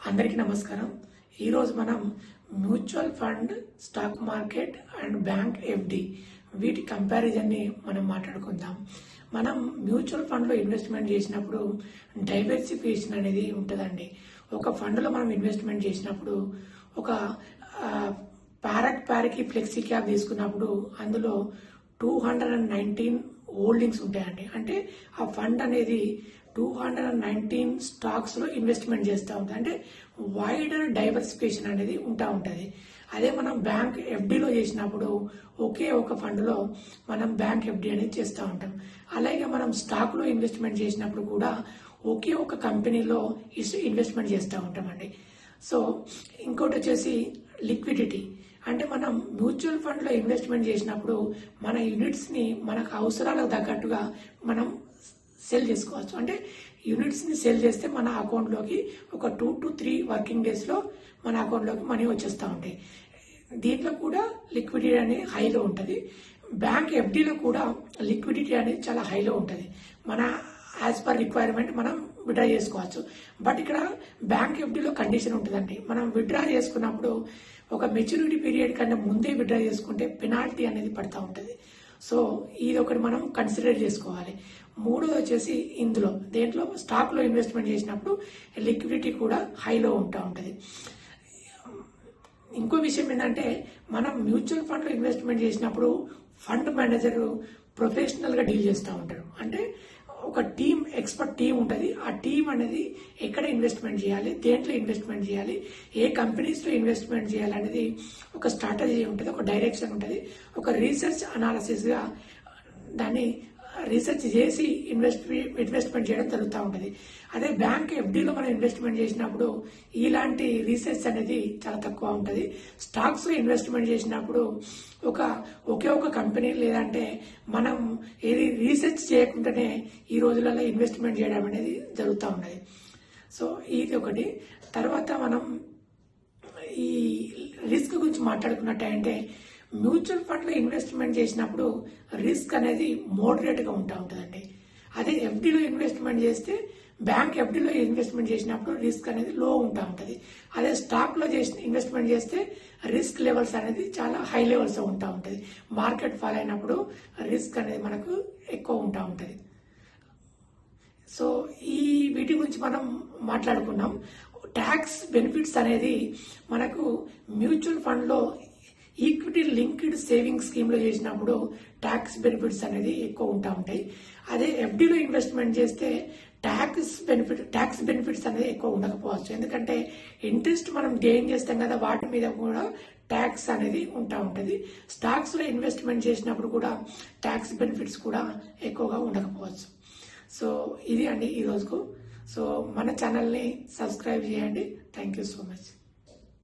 అందరికీ నమస్కారం. ఈరోజు మనం mutual fund, stock market and bank FD వీటి కంపారిజన్ని మనం మాట్లాడుకుందాం. మనం మ్యూచువల్ ఫండ్లో ఇన్వెస్ట్మెంట్ చేసినప్పుడు డైవర్సిఫికేషన్ అనేది ఉంటుందండి. ఒక ఫండ్లో మనం ఇన్వెస్ట్మెంట్ చేసినప్పుడు ఒక ప్యారకి ఫ్లెక్సీ క్యాప్ తీసుకున్నప్పుడు అందులో 219 హోల్డింగ్స్ ఉంటాయండి. అంటే ఆ ఫండ్ అనేది 219 స్టాక్స్ లో ఇన్వెస్ట్మెంట్ చేస్తూ ఉంటుంది. అంటే వైడర్ డైవర్సిఫికేషన్ అనేది ఉంటుంది. అదే మనం బ్యాంక్ ఎఫ్డీలో చేసినప్పుడు ఒకే ఒక ఫండ్లో మనం బ్యాంక్ ఎఫ్డీ అనేది చేస్తూ ఉంటాం. అలాగే మనం స్టాక్లో ఇన్వెస్ట్మెంట్ చేసినప్పుడు కూడా ఒకే ఒక కంపెనీలో ఇన్వెస్ట్మెంట్ చేస్తూ ఉంటామండి. సో ఇంకోటి వచ్చేసి లిక్విడిటీ. అంటే మనం మ్యూచువల్ ఫండ్లో ఇన్వెస్ట్మెంట్ చేసినప్పుడు మన యూనిట్స్ని మనకు అవసరాలకు తగ్గట్టుగా మనం సెల్ చేసుకోవచ్చు. అంటే యూనిట్స్ని సెల్ చేస్తే మన అకౌంట్లోకి ఒక 2 to 3 వర్కింగ్ డేస్లో మన అకౌంట్లోకి మనీ వచ్చేస్తూ ఉంటాయి. దీంట్లో కూడా లిక్విడిటీ అనేది హైలో ఉంటుంది. బ్యాంక్ ఎఫ్డీలో కూడా లిక్విడిటీ అనేది చాలా హైలో ఉంటుంది. మన యాజ్ పర్ రిక్వైర్మెంట్ మనం విత్డ్రా చేసుకోవచ్చు. బట్ ఇక్కడ బ్యాంక్ ఎఫ్డీలో కండిషన్ ఉంటుందండి. మనం విత్డ్రా చేసుకున్నప్పుడు ఒక మెచ్యూరిటీ పీరియడ్ కన్నా ముందే విత్డ్రా చేసుకుంటే పెనాల్టీ అనేది పడుతూ ఉంటుంది. సో ఇది ఒకటి మనం కన్సిడర్ చేసుకోవాలి. మూడోది వచ్చేసి దేంట్లో స్టాక్లో ఇన్వెస్ట్మెంట్ చేసినప్పుడు లిక్విడిటీ కూడా హైలో ఉంటుంది. ఇంకో విషయం ఏంటంటే మనం మ్యూచువల్ ఫండ్లో ఇన్వెస్ట్మెంట్ చేసినప్పుడు ఫండ్ మేనేజర్ ప్రొఫెషనల్గా డీల్ చేస్తూ ఉంటారు. అంటే ఒక ఎక్స్పర్ట్ టీం ఉంటుంది. ఆ టీం అనేది ఎక్కడ ఇన్వెస్ట్మెంట్ చేయాలి, దేంట్లో ఇన్వెస్ట్మెంట్ చేయాలి, ఏ కంపెనీస్లో ఇన్వెస్ట్మెంట్ చేయాలి అనేది ఒక స్ట్రాటజీ ఉంటుంది, ఒక డైరెక్షన్ ఉంటుంది. ఒక రీసెర్చ్ అనాలిసిస్గా దాన్ని రీసెర్చ్ చేసి ఇన్వెస్ట్మెంట్ చేయడం జరుగుతూ ఉంటుంది. అదే బ్యాంక్ ఎఫ్డీలో మనం ఇన్వెస్ట్మెంట్ చేసినప్పుడు ఇలాంటి రీసెర్చ్ అనేది చాలా తక్కువ ఉంటుంది. స్టాక్స్లో ఇన్వెస్ట్మెంట్ చేసినప్పుడు ఒకే ఒక కంపెనీ లేదంటే మనం ఏది రీసెర్చ్ చేయకుండానే ఈ రోజులలో ఇన్వెస్ట్మెంట్ చేయడం అనేది జరుగుతూ ఉన్నది. సో ఇది ఒకటి. తర్వాత మనం ఈ రిస్క్ గురించి మాట్లాడుకున్నట్టంటే మ్యూచువల్ ఫండ్లో ఇన్వెస్ట్మెంట్ చేసినప్పుడు రిస్క్ అనేది మోడరేట్గా ఉంటుందండి. అదే ఎఫ్డీలో ఇన్వెస్ట్మెంట్ చేస్తే బ్యాంక్ ఎఫ్డీలో ఇన్వెస్ట్మెంట్ చేసినప్పుడు రిస్క్ అనేది లో ఉంటుంది. అదే స్టాక్లో ఇన్వెస్ట్మెంట్ చేస్తే రిస్క్ లెవెల్స్ అనేది చాలా హై లెవెల్స్ ఉంటుంది. మార్కెట్ ఫాల్ అయినప్పుడు రిస్క్ అనేది మనకు ఎక్కువ ఉంటుంది. సో వీటి గురించి మనం మాట్లాడుకున్నాం. ట్యాక్స్ బెనిఫిట్స్ అనేది మనకు మ్యూచువల్ ఫండ్లో ఈక్విటీ లింక్డ్ సేవింగ్ స్కీమ్లో చేసినప్పుడు ట్యాక్స్ బెనిఫిట్స్ అనేది ఎక్కువ ఉంటాయి. అదే ఎఫ్డీలో ఇన్వెస్ట్మెంట్ చేస్తే ట్యాక్స్ బెనిఫిట్స్ అనేది ఎక్కువ ఉండకపోవచ్చు. ఎందుకంటే ఇంట్రెస్ట్ మనం గెయిన్ చేస్తాం కదా, వాటి మీద కూడా ట్యాక్స్ అనేది ఉంటుంది. స్టాక్స్లో ఇన్వెస్ట్మెంట్ చేసినప్పుడు కూడా ట్యాక్స్ బెనిఫిట్స్ కూడా ఎక్కువగా ఉండకపోవచ్చు. సో ఇది అండి ఈరోజుకు. సో మన ఛానల్ని సబ్స్క్రైబ్ చేయండి. Thank you so much.